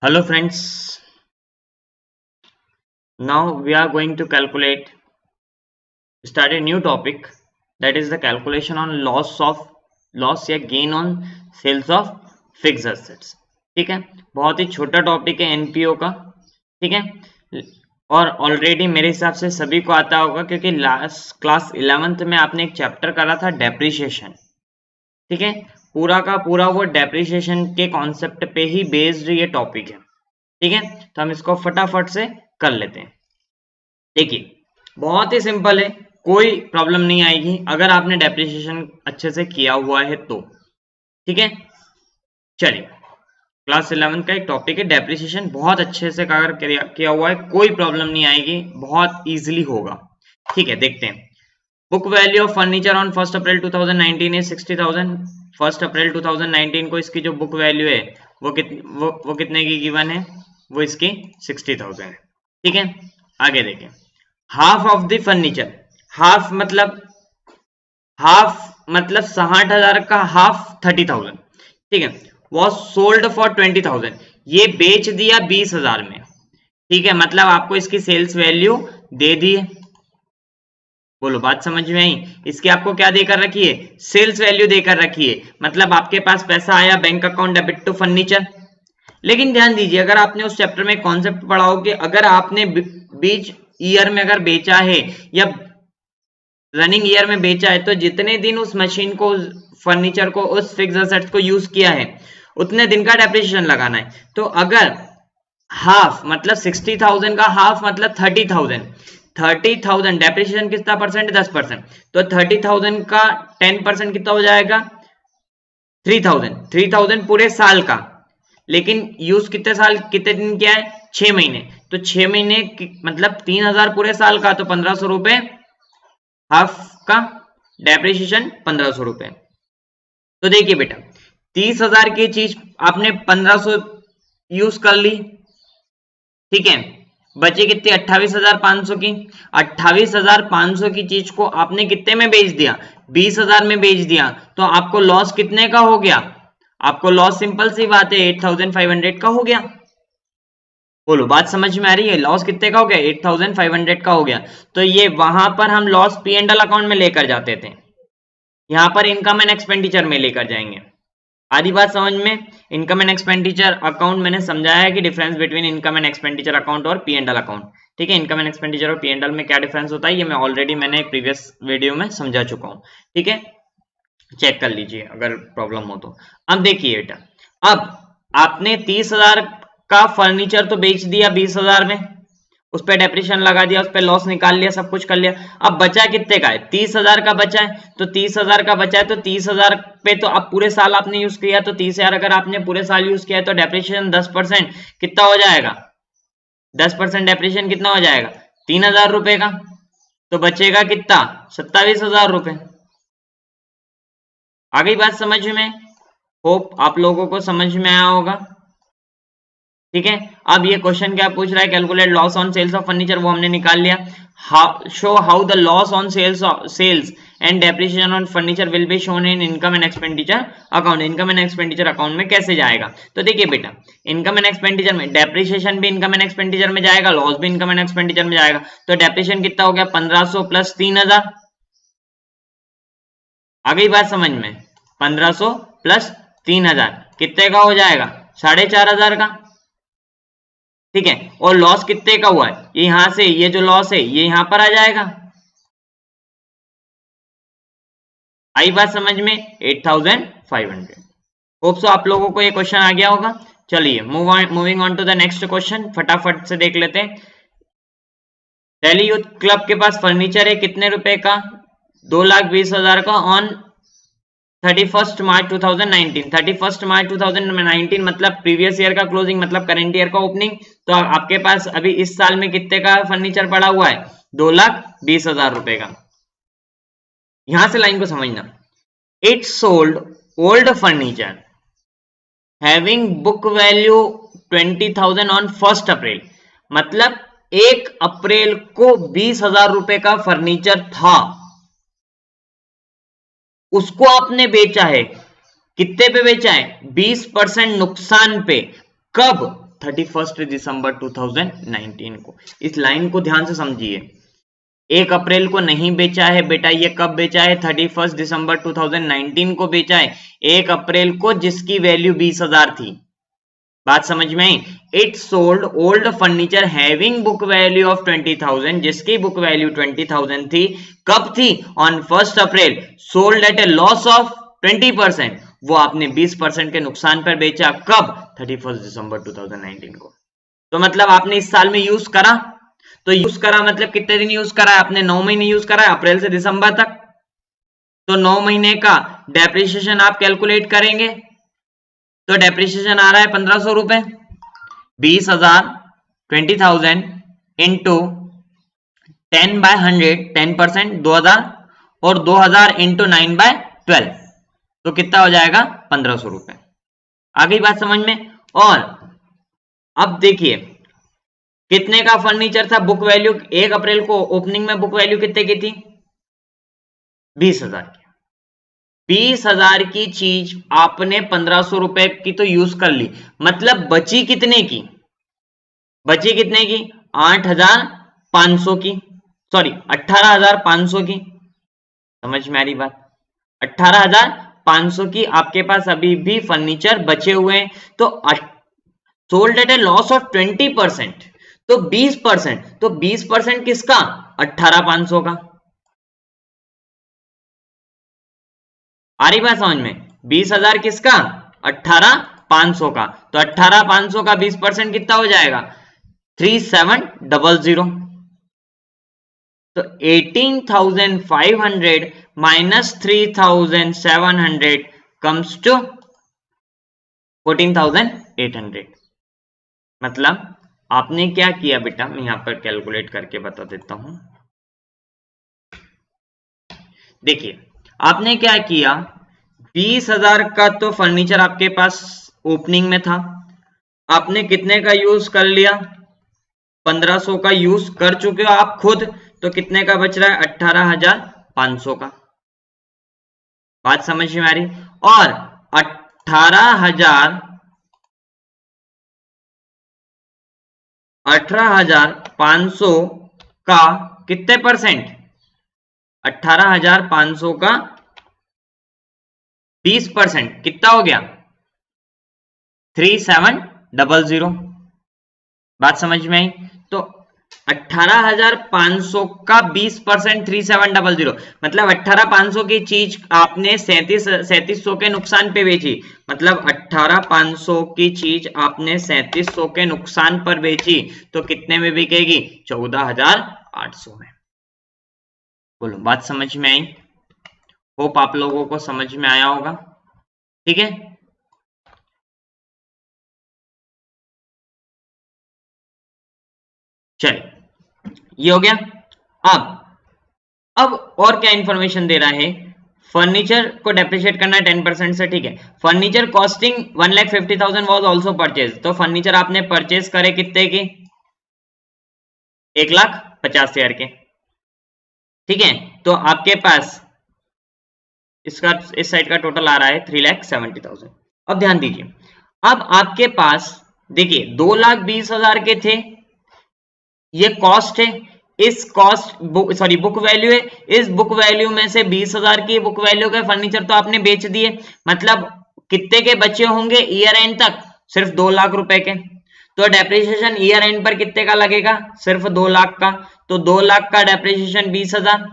Hello friends, now we are going to start a new topic, that is the calculation on loss या gain on sales of fixed assets. ठीक है, बहुत ही छोटा topic है NPO का. ठीक है, और ऑलरेडी मेरे हिसाब से सभी को आता होगा क्योंकि लास्ट क्लास 11th में आपने एक चैप्टर करा था डेप्रिसिएशन. ठीक है, पूरा का पूरा वो डेप्रिसिएशन के कॉन्सेप्ट पे ही बेस्ड ये टॉपिक है. ठीक है, तो हम इसको फटाफट से कर लेते हैं. देखिए, बहुत ही सिंपल है, कोई प्रॉब्लम नहीं आएगी अगर आपने डेप्रिसिएशन अच्छे से किया हुआ है तो. ठीक है, चलिए, क्लास 11 का एक टॉपिक है डेप्रिसिएशन, बहुत अच्छे से अगर किया हुआ है कोई प्रॉब्लम नहीं आएगी, बहुत इजीली होगा. ठीक है, देखते हैं. Book value of furniture on 1 अप्रैल 2019 है 60,000. 1 अप्रैल 2019 को इसकी जो बुक वैल्यू है वो कितने की गिवन है, वो इसकी 60,000 है. ठीक है, आगे देखें. Half of the furniture, half मतलब 60,000 का हाफ 30,000. ठीक है, वॉज सोल्ड फॉर 20,000, ये बेच दिया 20,000 में. ठीक है, मतलब आपको इसकी सेल्स वैल्यू दे दी है. बोलो, बात समझ में आई. इसकी आपको क्या देकर रखी है, सेल्स वैल्यू देकर रखी है, मतलब आपके पास पैसा आया bank account debit to furniture. लेकिन ध्यान दीजिए, अगर आपने उस चैप्टर में कॉन्सेप्ट पढ़ा हो कि अगर आपने बीच ईयर में अगर बेचा है या रनिंग ईयर में बेचा है तो जितने दिन उस मशीन को, फर्नीचर को, उस फिक्स्ड एसेट्स को यूज किया है उतने दिन का डेप्रिसिएशन लगाना है. तो अगर हाफ मतलब 60,000 का हाफ मतलब 30,000 डेप्रिसिएशन कितना परसेंट, 10%. तो 30,000 का 10% कितना हो जाएगा, 3,000 पूरे साल का. लेकिन यूज कितने दिन किया है, 6 महीने. तो 6 महीने मतलब 3,000 पूरे साल का, तो 1,500 रुपए हाफ का डेप्रिसिएशन 1,500 रुपए. तो देखिए बेटा, 30,000 की चीज आपने 1,500 यूज कर ली. ठीक है, बची कितनी, 28,500 की. 28,500 की चीज को आपने कितने में बेच दिया, 20,000 में बेच दिया. तो आपको लॉस कितने का हो गया, आपको लॉस सिंपल सी बात है 8,500 का हो गया. बोलो, बात समझ में आ रही है. लॉस कितने का हो गया, 8,500 का हो गया. तो ये वहां पर हम loss P and L account में लेकर जाते थे, यहां पर इनकम एंड एक्सपेंडिचर में लेकर जाएंगे. आधी बात समझ में. इनकम एंड एक्सपेंडिचर अकाउंट मैंने समझाया है कि difference between income and expenditure account और पी एंड एल अकाउंट. ठीक है, इनकम एंड एक्सपेंडिचर और पी एंड एल में क्या डिफरेंस होता है ये मैंने एक प्रीवियस वीडियो में समझा चुका हूं. ठीक है, चेक कर लीजिए अगर प्रॉब्लम हो तो. अब देखिए बेटा, अब आपने 30,000 का फर्नीचर तो बेच दिया 20,000 में, उस पर डेप्रिसिएशन लगा दिया, उस पर लॉस निकाल लिया, सब कुछ कर लिया. अब बचा कितने का है, 30,000 का बचा है. तो 30,000 का बचा है तो 30,000 पे तो अब पूरे साल आपने यूज किया, तो 30,000 अगर आपने पूरे साल यूज किया है तो डेप्रिसिएशन 10% कितना हो जाएगा, 10% डेप्रिसिएशन कितना हो जाएगा, 3,000 रुपए का. तो बचेगा कितना, 27,000 रुपए. आ गई बात समझ में. होप आप लोगों को समझ में आया होगा. ठीक है, अब ये क्वेश्चन क्या पूछ रहा है, calculate loss on sales of furniture, वो हमने निकाल लिया. Show how the loss on sales and depreciation on furniture will be shown in income and expenditure account. Income and expenditure account में कैसे जाएगा, तो देखिए बेटा, इनकम एंड एक्सपेंडिचर में डेप्रिसिएशन भी इनकम एंड एक्सपेंडिचर में जाएगा, लॉस भी इनकम एंड एक्सपेंडिचर में जाएगा. तो डेप्रिसिएशन कितना हो गया, 1,500 प्लस 3,000. आ गई बात समझ में. 1,500 प्लस 3,000 कितने का हो जाएगा, 4,500 का. ठीक है, और लॉस कितने का हुआ है, ये यहां से ये जो लॉस है ये यहां पर आ जाएगा. आई बात समझ में, 8,500. होप सो आप लोगों को ये क्वेश्चन आ गया होगा. चलिए moving on to the next question, फटाफट से देख लेते हैं. दिल्ली यूथ क्लब के पास फर्नीचर है कितने रुपए का, 2,20,000 का ऑन 31 मार्च 2019. 31 मार्च 2019 मतलब प्रीवियस ईयर का क्लोजिंग, मतलब करंट ईयर का ओपनिंग. तो आपके पास अभी इस साल में कितने का फर्नीचर पड़ा हुआ है, 2,20,000 रुपए का. यहां से लाइन को समझना. It sold old furniture having book value 20,000 on 1 अप्रैल, मतलब 1 अप्रैल को 20,000 रुपए का फर्नीचर था, उसको आपने बेचा है. कितने पे बेचा है, 20% नुकसान पे. कब, 31 दिसंबर 2019 को। इस लाइन को ध्यान से समझिए, 1 अप्रैल को नहीं बेचा है बेटा, ये कब बेचा है? 31 दिसंबर 2019 को बेचा है। 1 अप्रैल को जिसकी वैल्यू 20,000 थी, बात समझ में आई? It sold old furniture having book value of 20,000, जिसकी बुक वैल्यू 20,000 थी। कब थी? On 1 April. Sold at a loss of 20%, वो आपने 20% के नुकसान पर बेचा। कब? 31 दिसंबर 2019 को। तो मतलब आपने इस साल में यूज करा, तो यूज करा मतलब कितने दिन यूज करा है आपने? 9 महीने यूज करा है, अप्रैल से दिसंबर तक। तो 9 महीने का डेप्रिसिएशन आप कैलकुलेट करेंगे तो डेप्रिसिएशन आ रहा है 1500 रुपए। 20,000 20,000 इंटू 10/100 10%, 2000, और 2000 इंटू 9/12, तो कितना हो जाएगा? 1500 रुपए। आ गई बात समझ में? और अब देखिए कितने का फर्नीचर था? बुक वैल्यू 1 अप्रैल को ओपनिंग में बुक वैल्यू कितने की थी? 20,000 की। 20,000 की चीज आपने 1500 रुपए की तो यूज कर ली, मतलब बची कितने की? बची कितने की? 8,500 की, सॉरी 18,500 की। समझ में आ रही बात? 18,500 की आपके पास अभी भी फर्नीचर बचे हुए हैं। तो sold at a loss of 20%, तो 20%, तो 20% किसका? 18,500 का। आ रही बात समझ में? 20,000 किसका? 18,500 का। तो 18,500 का 20% कितना हो जाएगा? 3,700। तो 18,500 माइनस 3,700 कम्स टू 14,800। मतलब आपने क्या किया बेटा, मैं यहां पर कैलकुलेट करके बता देता हूं। देखिए आपने क्या किया, 20,000 का तो फर्नीचर आपके पास ओपनिंग में था, आपने कितने का यूज कर लिया? 1500 का यूज कर चुके हो आप खुद, तो कितने का बच रहा है? 18,500 का। बात समझ में आ रही? और 18,500 का कितने परसेंट? 18,500 का 20% कितना हो गया? 3,700। बात समझ में आई? तो 18,500 का 20% 3,700, मतलब 18,500 की चीज आपने 3700 के नुकसान पे बेची। मतलब 18,500 की चीज आपने 3700 के नुकसान पर बेची, तो कितने में बिकेगी? 14,800 में। बोलो बात समझ में आई? होप आप लोगों को समझ में आया होगा। ठीक है, चलिए ये हो गया। अब और क्या इंफॉर्मेशन दे रहा है? फर्नीचर को डेप्रिशिएट करना है 10% से, ठीक है। Furniture costing 1,50,000 was also purchase, तो फर्नीचर आपने परचेज करे कितने की? 1,50,000 के, ठीक है। तो आपके पास इसका इस साइड का टोटल आ रहा है 3,70,000। अब ध्यान दीजिए, अब आपके पास देखिए 2,20,000 के थे, ये कॉस्ट है। इस कॉस्ट सॉरी बुक वैल्यू है, इस बुक वैल्यू में से 20,000 की बुक वैल्यू के फर्नीचर तो आपने बेच दिए, मतलब कितने के बचे होंगे ईयर एंड तक? सिर्फ 2 लाख रुपए के। तो डेप्रिसिएशन ईयर एंड पर कितने का लगेगा? सिर्फ 2 लाख का। तो 2 लाख का डेप्रिसिएशन 20,000,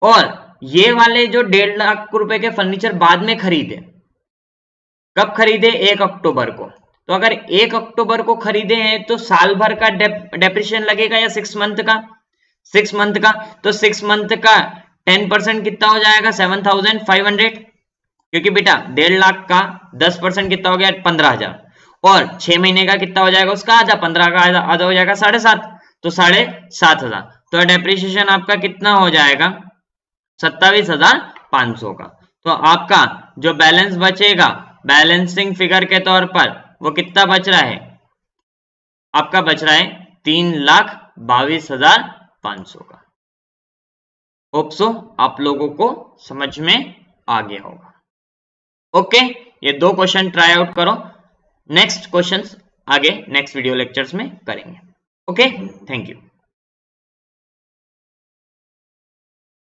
और ये वाले जो 1.5 लाख रुपए के फर्नीचर बाद में खरीदे, कब खरीदे? 1 अक्टूबर को। तो अगर 1 अक्टूबर को खरीदे हैं तो साल भर का डेप्रिसिएशन लगेगा या 6 मंथ का? 6 मंथ का। तो 6 मंथ का 10% कितना हो जाएगा? 7,500, क्योंकि बेटा 1.5 लाख का 10% कितना हो गया? 15,000, और 6 महीने का कितना हो जाएगा? उसका आधा, 15 का आधा हो जाएगा 7,500, तो 7,500। तो डेप्रिसिएशन आपका कितना हो जाएगा? 27,500 का। तो आपका जो बैलेंस बचेगा बैलेंसिंग फिगर के तौर पर, वो कितना बच रहा है? आपका बच रहा है 3,22,500 का। होप सो आप लोगों को समझ में आ गया होगा। ओके, ये 2 क्वेश्चन ट्राई आउट करो। नेक्स्ट क्वेश्चंस आगे नेक्स्ट वीडियो लेक्चर्स में करेंगे। Okay, thank you.